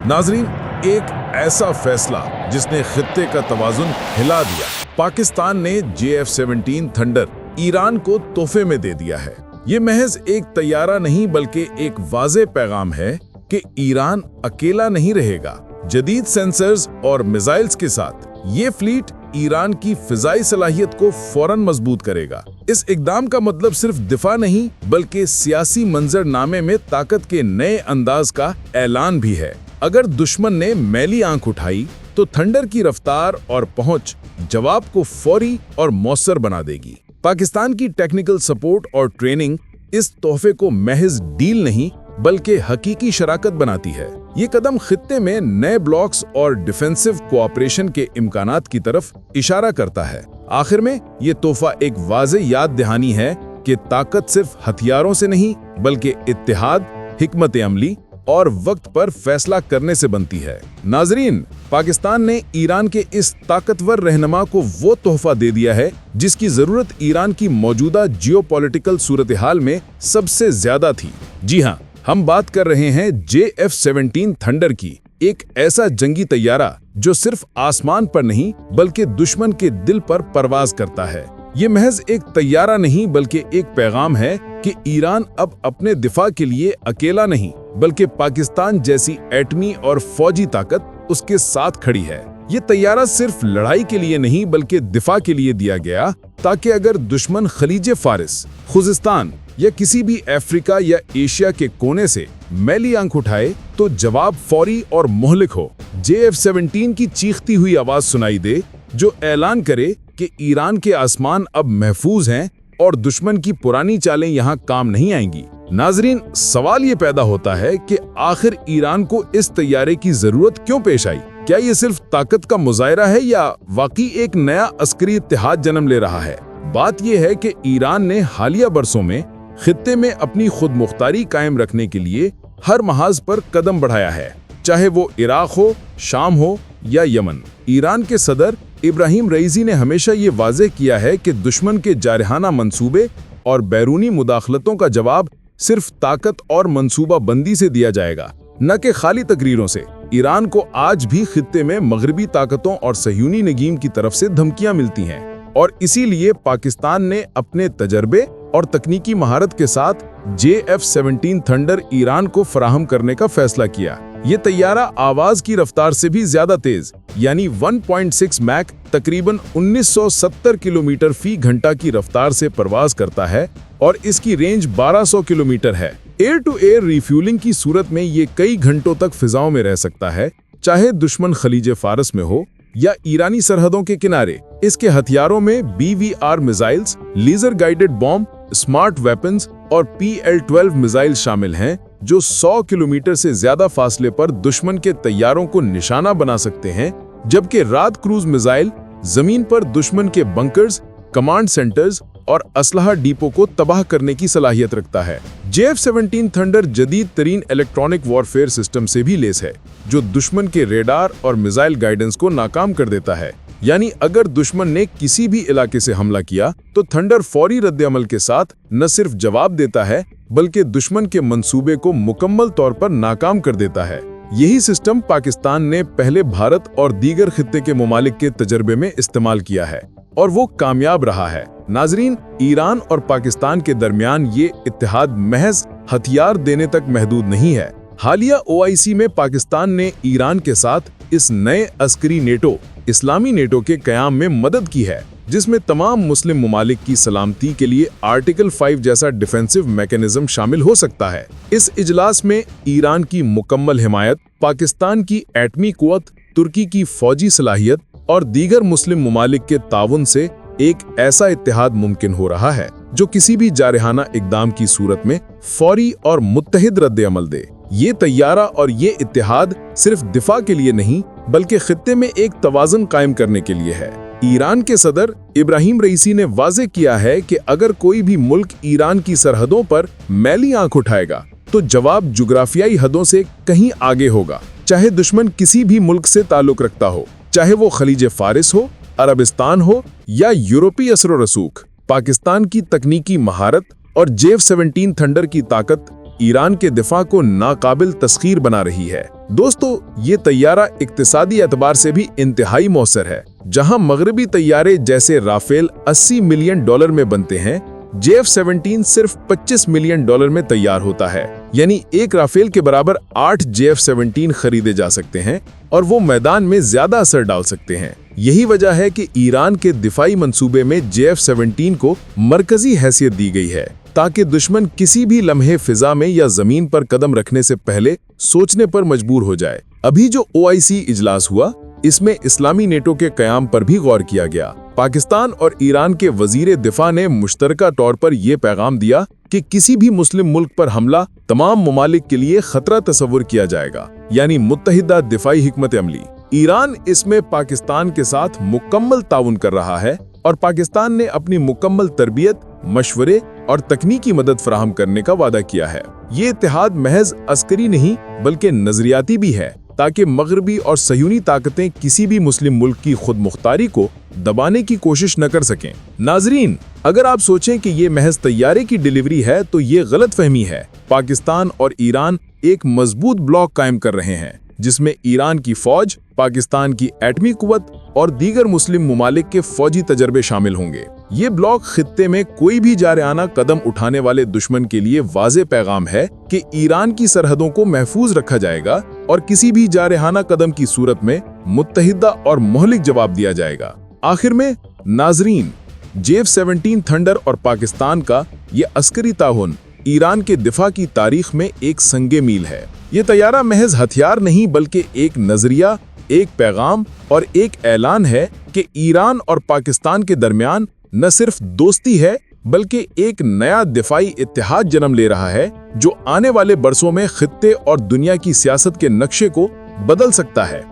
नाजरीन, एक ऐसा फैसला जिसने खित्ते का तवाजुन हिला दिया। पाकिस्तान ने JF-17 थंडर ईरान को तोहफे में दे दिया है। ये महज एक तैयारा नहीं बल्कि एक वाज़े पैगाम है कि ईरान अकेला नहीं रहेगा। जदीद सेंसर्स और मिसाइल्स के साथ ये फ्लीट ईरान की फिजाई सलाहियत को फौरन मजबूत करेगा। इस इकदाम का मतलब सिर्फ दिफा नहीं बल्कि सियासी मंजरनामे में ताकत के नए अंदाज का ऐलान भी है। अगर दुश्मन ने मैली आंख उठाई तो थंडर की रफ्तार और पहुंच जवाब को फौरी और मौसर बना देगी। पाकिस्तान की टेक्निकल सपोर्ट और ट्रेनिंग इस तोहफे को महज डील नहीं बल्कि हकीकी शराकत बनाती है। ये कदम खित्ते में नए ब्लॉक्स और डिफेंसिव कोऑपरेशन के इम्कानात की तरफ इशारा करता है। आखिर में ये तोहफा एक वाज़े याद दहानी है कि ताकत सिर्फ हथियारों से नहीं बल्कि इत्तेहाद, हिकमत अमली और वक्त पर फैसला करने से बनती है। नाजरीन, पाकिस्तान ने ईरान के इस ताकतवर रहनुमा को वो तोहफा दे दिया है जिसकी जरूरत ईरान की मौजूदा जियोपॉलिटिकल सूरत हाल में सबसे ज्यादा थी। जी हाँ, हम बात कर रहे हैं JF-17 थंडर की, एक ऐसा जंगी तैयारा जो सिर्फ आसमान पर नहीं बल्कि दुश्मन के दिल पर परवाज करता है। ये महज एक तैयारा नहीं बल्कि एक पैगाम है कि ईरान अब अपने दिफा के लिए अकेला नहीं बल्कि पाकिस्तान जैसी एटमी और फौजी ताकत उसके साथ खड़ी है। ये तैयारा सिर्फ लड़ाई के लिए नहीं बल्कि दिफा के लिए दिया गया ताकि अगर दुश्मन खलीज फारिस, खुजिस्तान या किसी भी अफ्रीका या एशिया के कोने से मैली आंख उठाए तो जवाब फौरी और मोहलिक हो। JF-17 की चीखती हुई आवाज सुनाई दे जो ऐलान करे कि ईरान के आसमान अब महफूज हैं और दुश्मन की पुरानी चालें यहाँ काम नहीं आएंगी। नाजरीन, सवाल ये पैदा होता है कि आखिर ईरान को इस तैयारे की जरूरत क्यों पेश आई? क्या ये सिर्फ ताकत का मुजाहिरा है या वाकई एक नया अस्करी इत्तेहाद जन्म ले रहा है? बात यह है कि ईरान ने हालिया बरसों में खित्ते में अपनी खुद मुख्तारी कायम रखने के लिए हर महाज पर कदम बढ़ाया है, चाहे वो इराक हो, शाम हो या यमन। ईरान के सदर इब्राहिम रईसी ने हमेशा ये वाज़ेह किया है कि दुश्मन के जारहाना मंसूबे और बैरूनी मुदाखलतों का जवाब सिर्फ ताकत और मंसूबा बंदी से दिया जाएगा, न कि खाली तकरीरों से। ईरान को आज भी खित्ते में मगरबी ताकतों और सहयूनी नगीम की तरफ से धमकियां मिलती हैं और इसीलिए पाकिस्तान ने अपने तजर्बे और तकनीकी महारत के साथ JF-17 थंडर ईरान को फराहम करने का फैसला किया। ये तैयारा आवाज की रफ्तार से भी ज्यादा तेज यानी 1.6 मैक तकरीबन 1970 किलोमीटर फी घंटा की रफ्तार से परवाज करता है और इसकी रेंज 1200 किलोमीटर है। एयर टू एयर रिफ्यूलिंग की सूरत में ये कई घंटों तक फिजाओं में रह सकता है, चाहे दुश्मन खलीज फारस में हो या ईरानी सरहदों के किनारे। इसके हथियारों में BVR missiles, laser guided bomb, smart weapons और PL-12 मिसाइल शामिल हैं जो 100 किलोमीटर से ज्यादा फासले पर दुश्मन के तैयारों को निशाना बना सकते हैं, जबकि रात क्रूज मिसाइल जमीन पर दुश्मन के बंकर्स, कमांड सेंटर्स और असलहा डिपो को तबाह करने की सलाहियत रखता है। JF-17 थंडर जदीद तरीन इलेक्ट्रॉनिक वॉरफेयर सिस्टम से भी लैस है जो दुश्मन के रेडार और मिसाइल गाइडेंस को नाकाम कर देता है। यानी अगर दुश्मन ने किसी भी इलाके से हमला किया तो थंडर फौरी रद्द-ए-अमल के साथ न सिर्फ जवाब देता है बल्कि दुश्मन के मंसूबे को मुकम्मल तौर पर नाकाम कर देता है। यही सिस्टम पाकिस्तान ने पहले भारत और दीगर खित्ते के ममालिक के तजर्बे में इस्तेमाल किया है और वो कामयाब रहा है। नाजरीन, ईरान और पाकिस्तान के दरमियान ये इत्तेहाद महज हथियार देने तक महदूद नहीं है। हालिया OIC में पाकिस्तान ने ईरान के साथ इस नए अस्करी नेटो, इस्लामी नेटो के क़याम में मदद की है, जिसमें तमाम मुस्लिम ममालिक की सलामती के लिए आर्टिकल 5 जैसा डिफेंसिव मैकेनिज्म शामिल हो सकता है। इस इजलास में ईरान की मुकम्मल हिमायत, पाकिस्तान की एटमी कुव्वत, तुर्की की फौजी सलाहियत और दीगर मुस्लिम ममालिक के ताउन से एक ऐसा इत्तेहाद मुमकिन हो रहा है जो किसी भी जारहाना इकदाम की सूरत में फौरी और मुत्तहिद रद्द-ए-अमल दे। ये तैयारा और ये इत्तेहाद सिर्फ दिफा के लिए नहीं बल्कि खित्ते में एक तवाज़ुन कायम करने के लिए है। ईरान के सदर इब्राहिम रईसी ने वाज़ेह किया है कि अगर कोई भी मुल्क ईरान की सरहदों पर मैली आंख उठाएगा तो जवाब जुग्राफियाई हदों से कहीं आगे होगा, चाहे दुश्मन किसी भी मुल्क से ताल्लुक रखता हो, चाहे वो खलीज फारिस हो, अरबिस्तान हो या यूरोपीय असर रसूख। पाकिस्तान की तकनीकी महारत और JF-17 थंडर की ताकत ईरान के दिफा को नाकाबिल तस्खीर बना रही है। दोस्तों, ये तैयारा इक्तिसादी एतबार से भी इंतहाई मौसर है। जहां मगरबी तैयारे जैसे राफेल $80 मिलियन में बनते हैं, JF-17 सिर्फ $25 मिलियन में तैयार होता है। यानी एक राफेल के बराबर 8 JF-17 खरीदे जा सकते हैं और वो मैदान में ज्यादा असर डाल सकते हैं। यही वजह है कि ईरान के दिफाई मंसूबे में JF-17 को मरकजी हैसियत दी गई है, ताकि दुश्मन किसी भी लम्हे फिजा में या जमीन पर कदम रखने से पहले सोचने पर मजबूर हो जाए। अभी जो OIC इजलास हुआ, इसमें इस्लामी नेटो के कयाम पर भी गौर किया गया। पाकिस्तान और ईरान के वजीर दिफा ने मुश्तरका तौर पर यह पैगाम दिया कि किसी भी मुस्लिम मुल्क पर हमला तमाम ममालिक के लिए खतरा तस्वुर किया जाएगा, यानी मुत्तहिदा दिफाई हिकमत अमली। ईरान इसमें पाकिस्तान के साथ मुकम्मल ताउन कर रहा है और पाकिस्तान ने अपनी मुकम्मल तरबियत, मशवरे और तकनीकी मदद फराहम करने का वादा किया है। ये इत्तेहाद महज अस्करी नहीं बल्कि नजरियाती भी है, ताकि मगरबी और सयूनी ताकतें किसी भी मुस्लिम मुल्क की खुद मुख्तारी को दबाने की कोशिश न कर सकें। नाजरीन, अगर आप सोचें कि ये महज तैयारे की डिलीवरी है तो ये गलत फहमी है। पाकिस्तान और ईरान एक मजबूत ब्लॉक कायम कर रहे हैं, जिसमें ईरान की फौज, पाकिस्तान की एटमी कुव्वत और दीगर मुस्लिम ममालिक के फौजी तजर्बे शामिल होंगे। ये ब्लॉक खित्ते में कोई भी जारहाना कदम उठाने वाले दुश्मन के लिए वाज़े पैगाम है कि ईरान की सरहदों को महफूज रखा जाएगा और किसी भी जारहाना कदम की सूरत में मुत्तहिदा और मोहलिक जवाब दिया जाएगा। आखिर में नाजरीन, JF-17 थंडर और पाकिस्तान का ये अस्करी ताउन ईरान के दिफा की तारीख में एक संगे मील है। ये तैयारा महज हथियार नहीं बल्कि एक नजरिया, एक पैगाम और एक ऐलान है कि ईरान और पाकिस्तान के दरमियान न सिर्फ दोस्ती है बल्कि एक नया दिफाई इत्तेहाद जन्म ले रहा है, जो आने वाले बरसों में खित्ते और दुनिया की सियासत के नक्शे को बदल सकता है।